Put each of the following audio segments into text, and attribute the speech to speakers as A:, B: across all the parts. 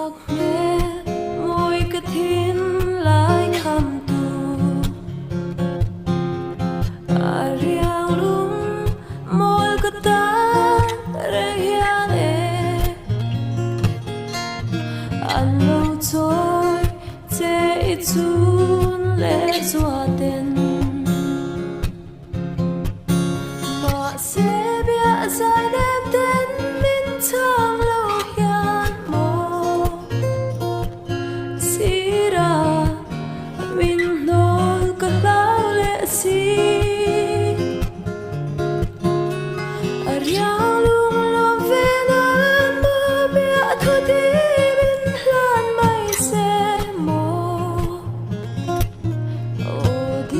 A: giọt mẹ môi cái thiên lại khăm tù riang lung môi cái ta re hian anh lâu trôi chế chun lệ xóa tên mà sẽ biết dài đẹp tên mình chẳng lâu hian mô xí ra mình nói cái lao lệ xí riang lung lom về nan mơ bia thôi đi bên lan mây xe mô ô đi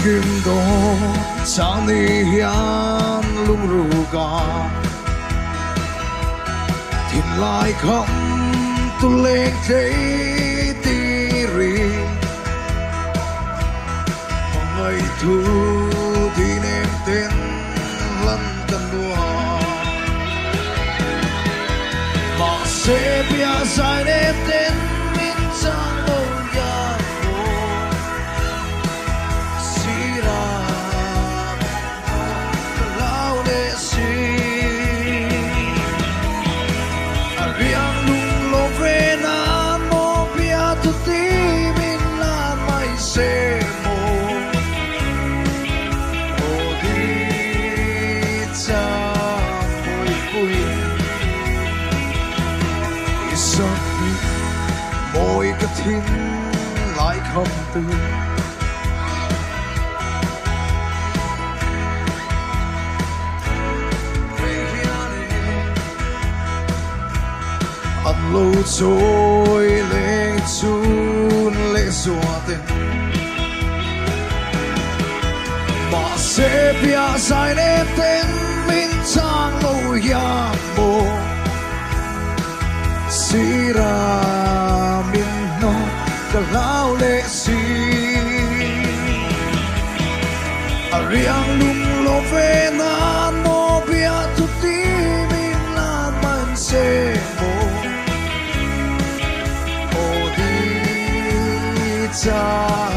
B: kim đô sang ni hian lung ru ga thiên lai khom tu lên thấy ti ri ngày thu thì nem tên lăn cần đua mà sẽ bia dài nem tên min sang lâu ya si ra lao để si riang lung lo về na mo bia tu ti min la mai se mỗi cái thiên lại không từ anh lâu trôi lên chun lệ xóa tên mà sẽ bia dài nếp tên mình trang lâu ya mô si ra min no ka lao le si ariang lung lo ve na no bia tu ti min la man se mo o di cha